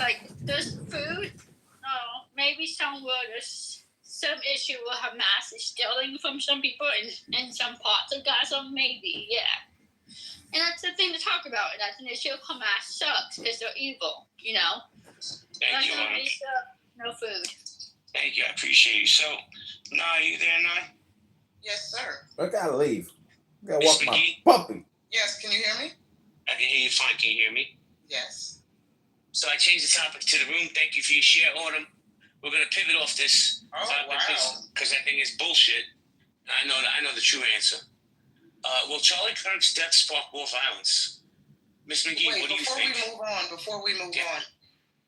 like there's food. Oh, maybe there's some issue with Hamas is stealing from some people in some parts of Gaza. Maybe, yeah. And that's the thing to talk about. And that's an issue. Hamas sucks because they're evil. You know. Thank you, Autumn. No food. Thank you. I appreciate you. So, Nye, you there, Nye? Yes, sir. I gotta leave. I gotta walk my puppy. Yes, can you hear me? I can hear you fine. Can you hear me? Yes. So I changed the topic to the room. Thank you for your share, Autumn. We're gonna pivot off this topic because I think it's bullshit. I know the true answer. Will Charlie Kirk's death spark more violence? Miss McGee, what do you think? Before we move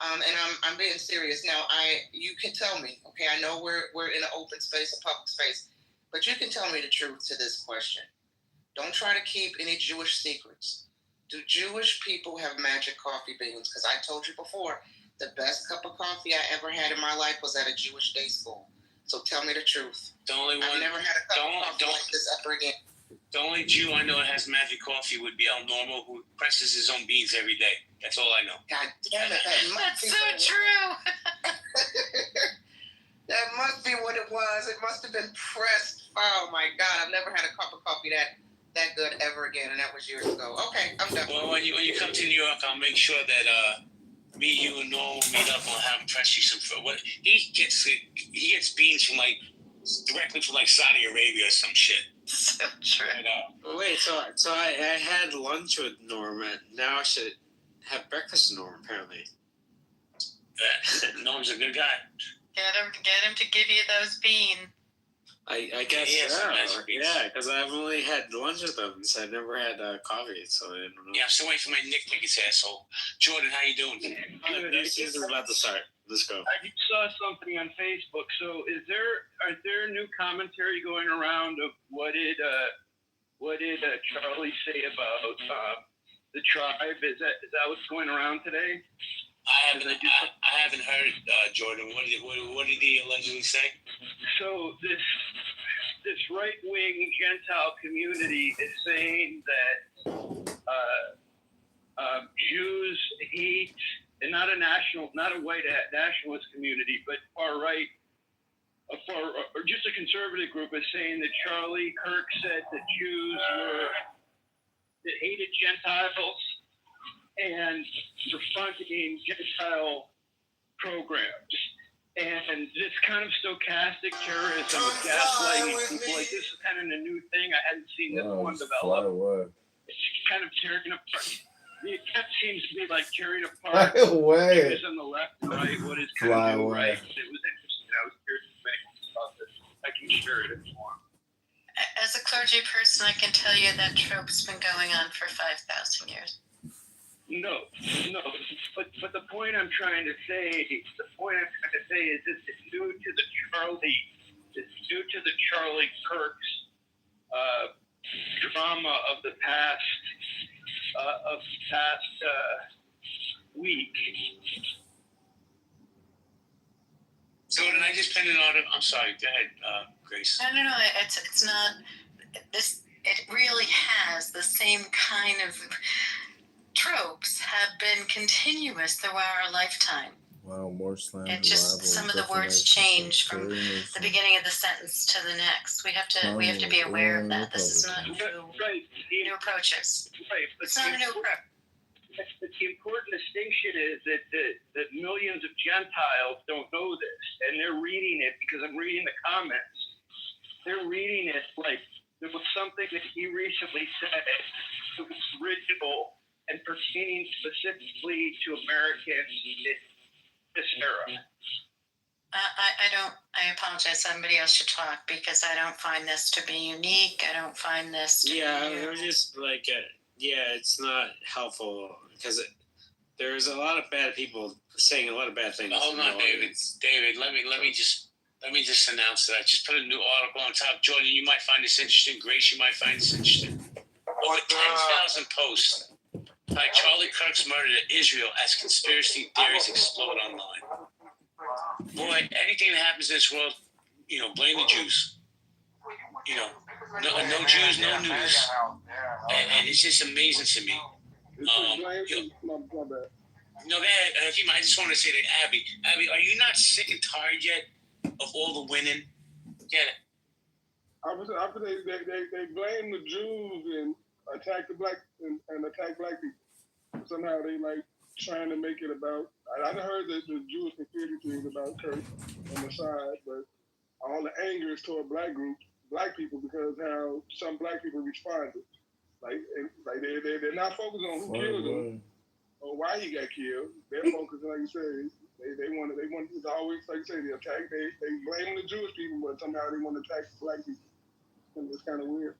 on, and I'm being serious now. You can tell me, okay? I know we're in an open space, a public space, but you can tell me the truth to this question. Don't try to keep any Jewish secrets. Do Jewish people have magic coffee beans? Because I told you before, the best cup of coffee I ever had in my life was at a Jewish day school. So tell me the truth. The only one. I've never had a cup of coffee like this ever again. The only Jew I know that has magic coffee would be El Normo, who presses his own beans every day. That's all I know. God damn it. That's so true. That must be what it was. It must have been pressed. Oh, my God. I've never had a cup of coffee that good ever again, and that was years ago. Okay, I'm done. Well, when you come to New York, I'll make sure that me, you, and Norm will meet up and have him press you some fruit. What he gets beans from directly from Saudi Arabia or some shit. So true. Wait, so I had lunch with Norm, and now I should have breakfast with Norm, apparently. Norm's a good guy. Get him to give you those beans. I guess so. Yeah, because I've only had lunch with him, so I never had coffee, so I don't know. Yeah, I'm still waiting for my Nick tickets, asshole. Jordan, how you doing? This is about to start. Let's go. I just saw something on Facebook. So, are there new commentary going around of what did Charlie say about the tribe? Is that what's going around today? I haven't heard, Jordan. What did he allegedly say? So this right-wing Gentile community is saying that Jews hate, and not a white nationalist community, but far right, or just a conservative group is saying that Charlie Kirk said that Jews that hated Gentiles and for funding Gentile programs. And this kind of stochastic terrorism with gaslighting people, this is kind of a new thing. I hadn't seen this one develop. It's kind of tearing apart. The attempt seems to be tearing apart Jews on the left and right, what is kind of new right. It was interesting. I was curious to make about this. I can share it if you want. As a clergy person, I can tell you that trope's been going on for 5,000 years. No. But the point I'm trying to say is this is due to the Charlie Kirk's drama of the past week. Jordan, I just pinned an order. I'm sorry. Go ahead, Grace. No. It's not. It really has the same kind of tropes have been continuous throughout our lifetime. Wow, more slang. It just some of the words change from the beginning of the sentence to the next. We have to be aware of that. This is not new approaches. Right, but it's not a new approach. But the important distinction is that millions of Gentiles don't know this, and they're reading it because I'm reading the comments. They're reading it like there was something that he recently said that was original and pertaining specifically to Americans in this era. I apologize. Somebody else should talk because I don't find this to be unique. I don't find this to be it was just it's not helpful because there's a lot of bad people saying a lot of bad things. Hold on, David. David, let me just announce that I just put a new article on top. Jordan, you might find this interesting. Grace, you might find this interesting. Over 10,000 posts. Like Charlie Kirk's murder to Israel as conspiracy theories explode online. Boy, anything that happens in this world, blame the Jews. No Jews, no news. And it's just amazing to me. No, Hakeem, I just want to say to Abby, are you not sick and tired yet of all the winning? Get it? After they blame the Jews and attack the black and attack black people. Somehow they like trying to make it about. I heard that the Jewish conspiracy theories about Kirk on the side, but all the anger is toward black people, because how some black people responded. Like they're not focused on who killed him or why he got killed. They're focused, like you said, they want to always, like you say, they attack. They blame the Jewish people, but somehow they want to attack the black people. And it's kind of weird.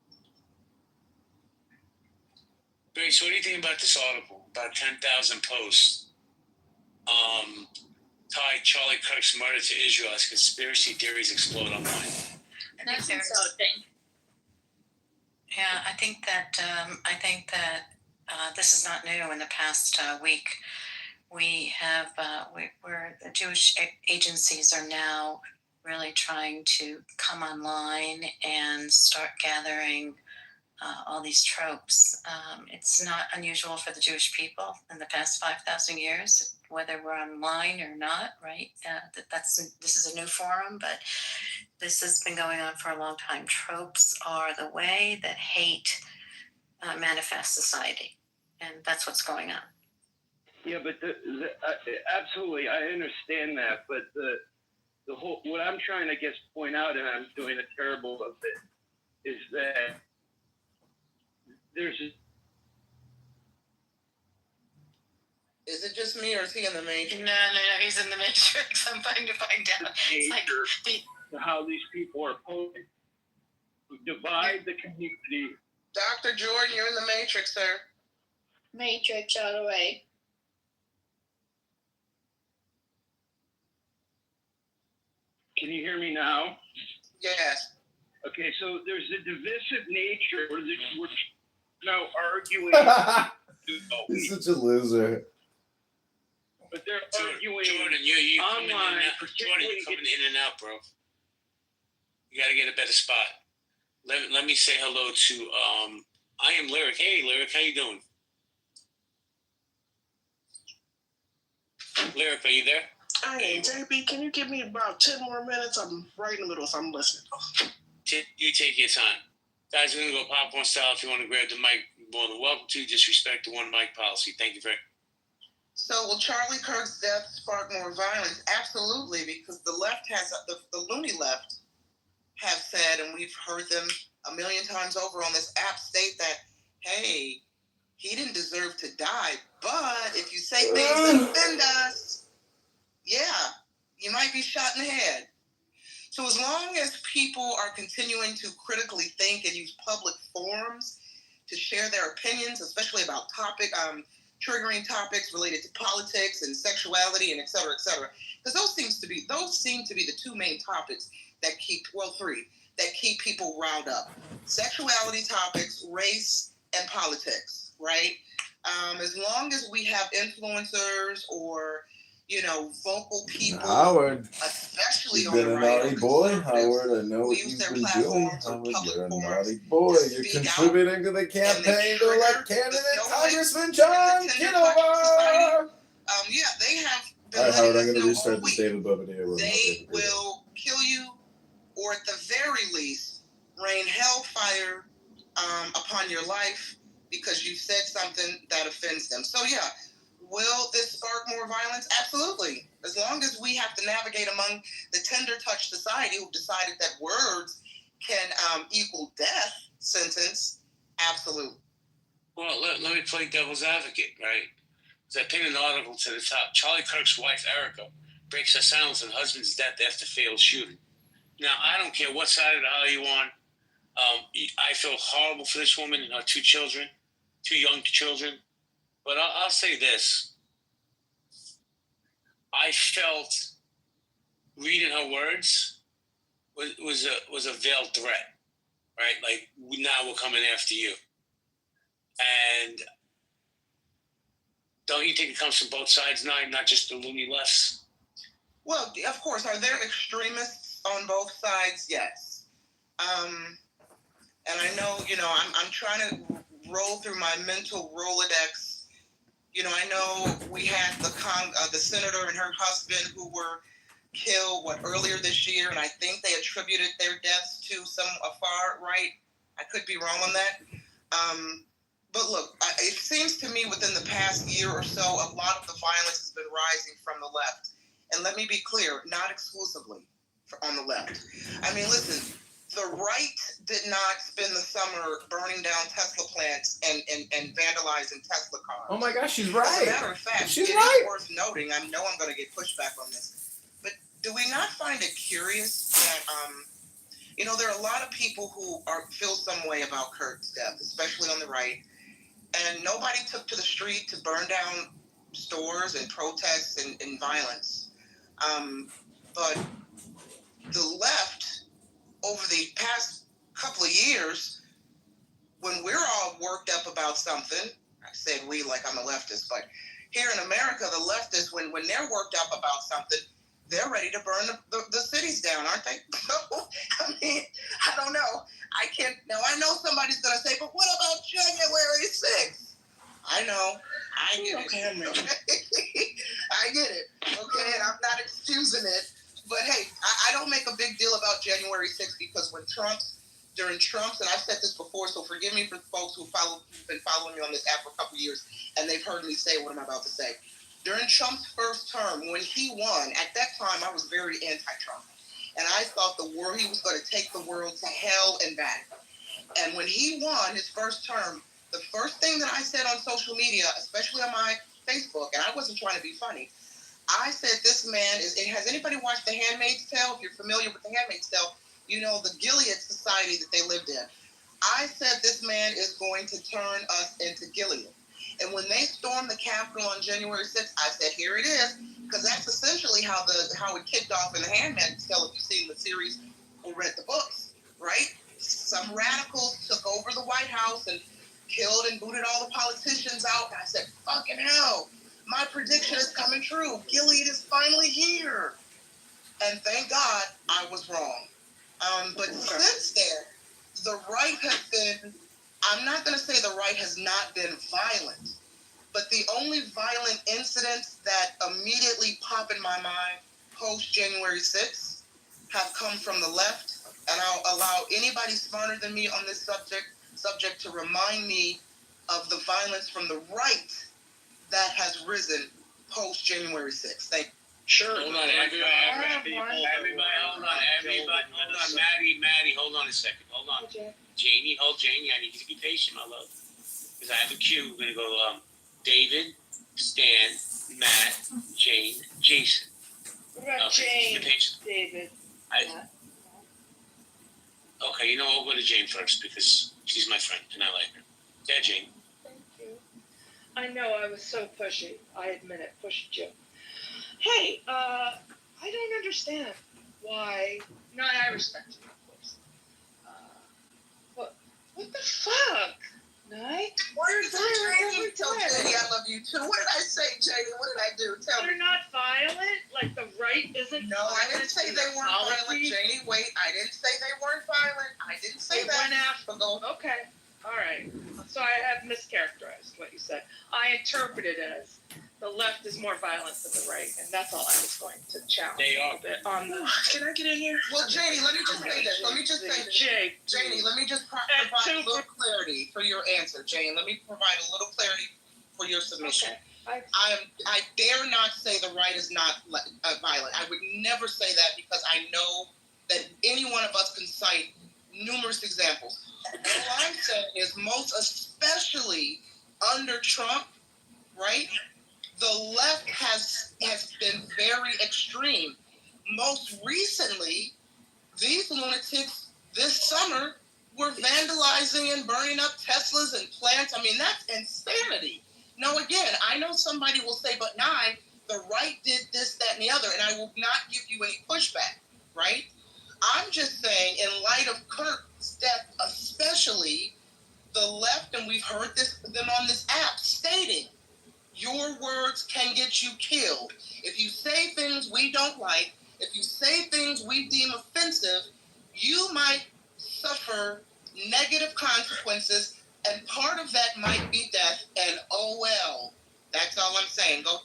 Grace, what do you think about this article about 10,000 posts? Tied Charlie Kirk's murder to Israel as conspiracy theories explode online. That's insulting. Yeah, I think that this is not new. In the past week, we have where the Jewish agencies are now really trying to come online and start gathering all these tropes. It's not unusual for the Jewish people in the past 5,000 years, whether we're online or not, right? This is a new forum, but this has been going on for a long time. Tropes are the way that hate manifests society, and that's what's going on. Yeah, but absolutely, I understand that, but the whole, what I'm trying to point out, and I'm doing a terrible of it, is that there's Is it just me, or is he in the matrix? No, he's in the matrix. I'm trying to find out. It's like how these people are posing to divide the community. Dr. Jordan, you're in the matrix, sir. Matrix all the way. Can you hear me now? Yes. Okay, so there's a divisive nature where we're now arguing. He's such a loser. But they're arguing Jordan, you online. Jordan, you're coming in and out, bro. You got to get a better spot. Let me say hello to I am Lyric. Hey, Lyric, how you doing? Lyric, are you there? Hey, JB, can you give me about 10 more minutes? I'm right in the middle, so I'm listening. You take your time. Guys, we're going to go popcorn style. If you want to grab the mic, you're more than welcome to. Just respect the one mic policy. Thank you very much. So will Charlie Kirk's death spark more violence? Absolutely, because the left has, the loony left have said, and we've heard them a million times over on this app, state that, hey, he didn't deserve to die, but if you say things that offend us, yeah, you might be shot in the head. So as long as people are continuing to critically think and use public forums to share their opinions, especially about triggering topics related to politics and sexuality and et cetera, because those seem to be the two main topics that keep, three, that keep people riled up. Sexuality topics, race, and politics, right? As long as we have influencers or, vocal people, Howard, especially you've on been the a right, naughty boy, Howard. I know what you've been doing. Howard, you're a naughty boy. You're contributing to the campaign to elect candidate Congressman John Kitover. Yeah, they have been All right, Howard, I'm letting going to us know restart all the week. David Bobadilla. They will kill you, or at the very least, rain hellfire upon your life because you said something that offends them. So yeah, will this spark more violence? Absolutely. As long as we have to navigate among the tender touch society who decided that words can equal death sentence, absolutely. Well, let me play devil's advocate, right? Because I pinned an article to the top. Charlie Kirk's wife, Erica, breaks her silence on husband's death after failed shooting. Now, I don't care what side of the aisle you're on. I feel horrible for this woman and her two young children. But I'll say this. I felt reading her words was a veiled threat, right? Like, now we're coming after you. And don't you think it comes from both sides now, not just the loony lefts? Well, of course. Are there extremists on both sides? Yes. And I know, I'm trying to roll through my mental Rolodex, I know we had the senator and her husband who were killed earlier this year, and I think they attributed their deaths to a far right. I could be wrong on that. But look, it seems to me within the past year or so, a lot of the violence has been rising from the left. And let me be clear, not exclusively on the left. I mean, listen, the right did not spend the summer burning down Tesla plants and vandalizing Tesla cars. Oh my gosh, she's right. As a matter of fact, she's it right. is worth noting, I know I'm going to get pushback on this, but do we not find it curious that, there are a lot of people who feel some way about Kurt's death, especially on the right, and nobody took to the street to burn down stores and protests and violence. But the left, over the past couple of years, when we're all worked up about something, I said we like I'm a leftist, but here in America, the leftists, when they're worked up about something, they're ready to burn the cities down, aren't they? So, I mean, I don't know. I know somebody's going to say, but what about January 6th? I know. I get it. Okay. I get it. Okay, and I'm not excusing it. But hey, I don't make a big deal about January 6th because during Trump's, and I've said this before, so forgive me for folks who've been following me on this app for a couple of years, and they've heard me say what I'm about to say. During Trump's first term, when he won, at that time I was very anti-Trump. And I thought he was going to take the world to hell and back. And when he won his first term, the first thing that I said on social media, especially on my Facebook, and I wasn't trying to be funny, I said this man has anybody watched The Handmaid's Tale? If you're familiar with The Handmaid's Tale, you know the Gilead society that they lived in. I said this man is going to turn us into Gilead. And when they stormed the Capitol on January 6th, I said, here it is, because that's essentially how it kicked off in The Handmaid's Tale, if you've seen the series or read the books, right? Some radicals took over the White House and killed and booted all the politicians out. And I said, fucking hell, my prediction is coming true. Gilead is finally here. And thank God I was wrong. But since then, the right has been, I'm not going to say the right has not been violent, but the only violent incidents that immediately pop in my mind post January 6th have come from the left. And I'll allow anybody smarter than me on this subject to remind me of the violence from the right that has risen post January 6th. Thank you. Sure. Hold on, everybody, hold on. Maddie, hold on a second. Hold on. Janie, I need you to be patient, my love. Because I have a cue. We're going to go David, Stan, Matt, Jane, Jason. What about Jane, David? Okay, you know what? We'll go to Jane first because she's my friend and I like her. Yeah, Jane. Thank you. I know I was so pushy. I admit it, pushed you. Hey, I don't understand why. No, I respect you, of course. What the fuck? Night? What did you tell Janie I love you too? What did I say, Janie? What did I do? Tell me. They're not violent? Like the right isn't No, violent? I didn't say they weren't violent, Janie. Wait, I didn't say they weren't violent. I didn't say that. Went after. Okay. All right. So I have mischaracterized what you said. I interpret it as the left is more violent than the right, and that's all I was going to challenge. They are. A bit on the. Can I get in here? Well, Janie, let me just say this. Janie, let me just provide a little clarity for your answer, Jane. Let me provide a little clarity for your submission. Okay. I dare not say the right is not violent. I would never say that because I know that any one of us can cite numerous examples. All I'm saying is most especially under Trump, right? The left has been very extreme. Most recently, these lunatics this summer were vandalizing and burning up Teslas and plants. I mean, that's insanity. Now, again, I know somebody will say, but Nye, the right did this, that, and the other, and I will not give you any pushback, right? I'm just saying, in light of Kurt's death especially, the left, and we've heard them on this app, stating, your words can get you killed. If you say things we don't like, if you say things we deem offensive, you might suffer negative consequences, and part of that might be death, and oh well. That's all I'm saying. Go.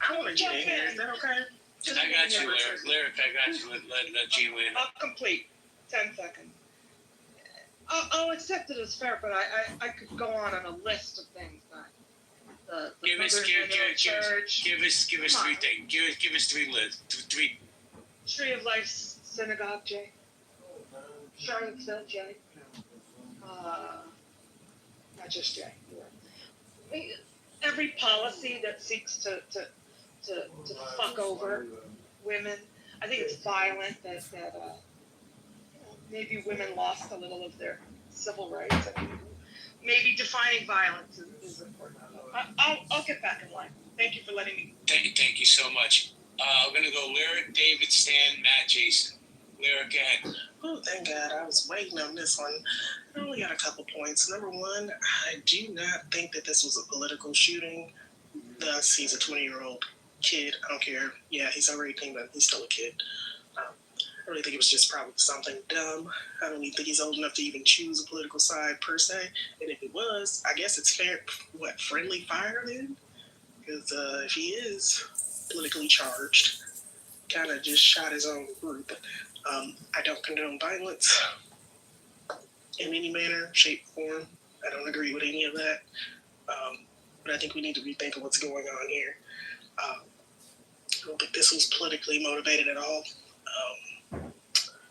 I want to get in here. Is that okay? I got you, Lyric. I got you. Let Gene win. I'll complete. 10 seconds. I'll accept it as fair, but I could go on a list of things that the Give us 3 things. Give us 3 lists. 3. Tree of Life Synagogue, Jay. Charlottesville, Jay. Not just Jay. Every policy that seeks to fuck over women, I think it's violent that maybe women lost a little of their civil rights. I mean, maybe defining violence is important. I'll get back in line. Thank you for letting me. Thank you so much. I'm gonna go Lyric, David, Stan, Matt, Jason. Lyric, go ahead. Oh, thank God. I was waiting on this one. I only got a couple points. Number one, I do not think that this was a political shooting. Thus, he's a 20-year-old kid. I don't care. Yeah, he's over 18, but he's still a kid. I really think it was just probably something dumb. I don't even think he's old enough to even choose a political side per se. And if it was, I guess it's fair. What, friendly fire then? Because if he is politically charged, kind of just shot his own group. I don't condone violence in any manner, shape, form. I don't agree with any of that. But I think we need to rethink what's going on here. I don't think this was politically motivated at all.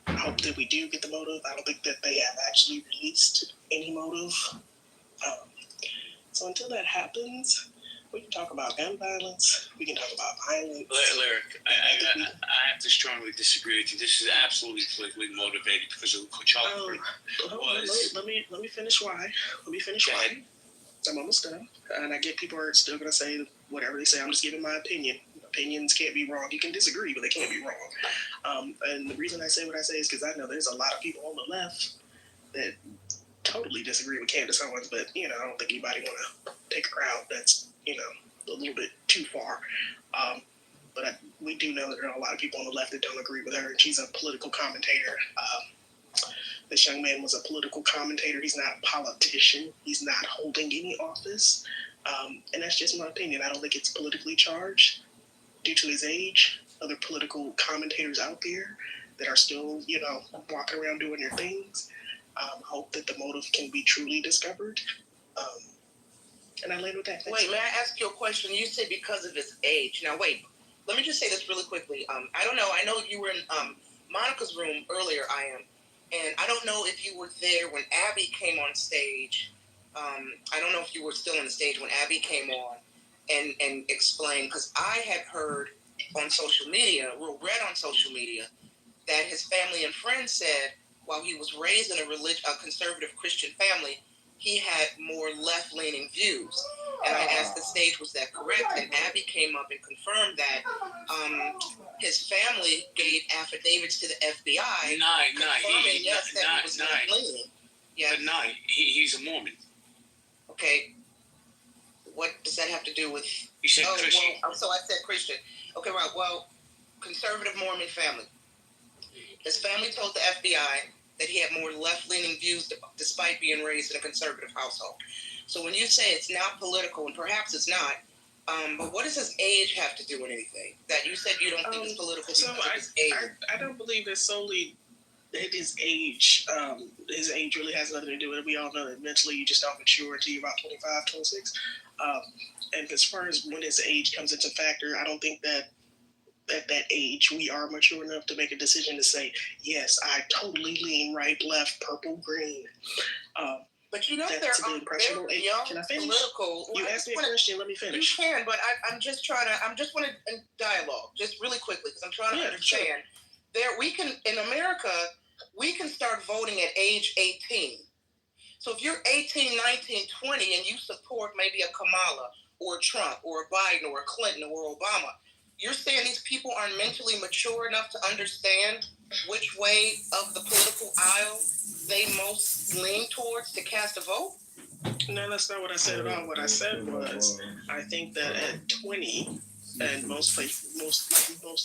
I hope that we do get the motive. I don't think that they have actually released any motive. So until that happens, we can talk about gun violence. We can talk about violence. Lyric, I have to strongly disagree with you. This is absolutely politically motivated because of what Charlie was. Let me finish why. Ahead. I'm almost done. And I get people are still going to say whatever they say. I'm just giving my opinion. Opinions can't be wrong. You can disagree, but they can't be wrong. And the reason I say what I say is because I know there's a lot of people on the left that totally disagree with Candace Owens, but, I don't think anybody want to take her out. That's, a little bit too far. But we do know that there are a lot of people on the left that don't agree with her, and she's a political commentator. This young man was a political commentator. He's not a politician. He's not holding any office. And that's just my opinion. I don't think it's politically charged due to his age. Other political commentators out there that are still, walking around doing their things. Hope that the motive can be truly discovered. And I land with that. Wait, may I ask you a question? You said because of his age. Now, wait. Let me just say this really quickly. I don't know. I know you were in Monica's room earlier, and I don't know if you were there when Abby came on stage. I don't know if you were still on the stage when Abby came on and explained, because I had heard on social media, read on social media, that his family and friends said while he was raised in a conservative Christian family, he had more left-leaning views. And I asked the stage, was that correct? And Abby came up and confirmed that his family gave affidavits to the FBI. He's a Mormon. Okay. What does that have to do with... You said Christian. Well, so I said Christian. Okay, right. Well, conservative Mormon family. His family told the FBI that he had more left-leaning views despite being raised in a conservative household. So when you say it's not political, and perhaps it's not, but what does his age have to do with anything? That you said you don't think it's political because of his age. I don't believe it's solely his age. His age really has nothing to do with it. We all know that mentally you just don't mature until you're about 25, 26. And as far as when his age comes into factor, I don't think that at that age we are mature enough to make a decision to say, yes, I totally lean right, left, purple, green. But there are very young political... You asked me a question, let me finish. You can, but I'm just want to dialogue, just really quickly, because I'm trying to understand. Sure. In America, we can start voting at age 18. So if you're 18, 19, 20, and you support maybe a Kamala or a Trump or a Biden or a Clinton or Obama, you're saying these people aren't mentally mature enough to understand which way of the political aisle they most lean towards to cast a vote? No, that's not what I said at all. What I said was, I think that at 20, and most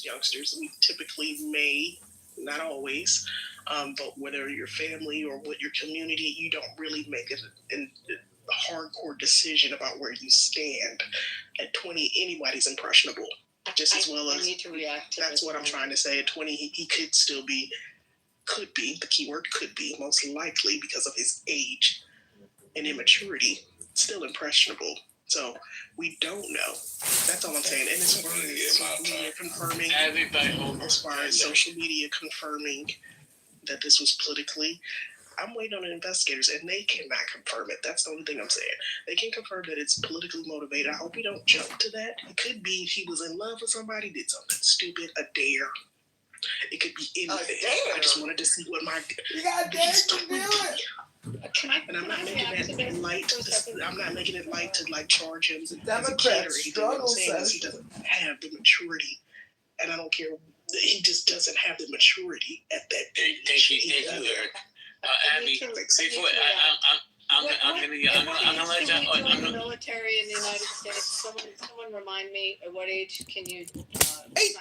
youngsters, we typically may, not always, but whether your family or what your community, you don't really make it hardcore decision about where you stand. At 20, anybody's impressionable. Just as well as I need to react to that's this what I'm one. trying to say. At 20, he could still be, the keyword could be, most likely because of his age and immaturity, still impressionable. So we don't know. That's all I'm saying. And as far as social media confirming, social media confirming that this was politically, I'm waiting on the investigators, and they cannot confirm it. That's the only thing I'm saying. They can confirm that it's politically motivated. I hope we don't jump to that. It could be he was in love with somebody, did something stupid, a dare. It could be anything. I just wanted to see what my... You got dare to do it. And I'm not making that light. I'm not making it light to like charge him as a kid or Democrats anything. What I'm struggle saying is he session. doesn't have the maturity, and I don't care. He just doesn't have the maturity at that age. Thank you, Eric. Abby, before I'm gonna let Can you. we join the military in the United States? Someone remind me, at what age can you? 18.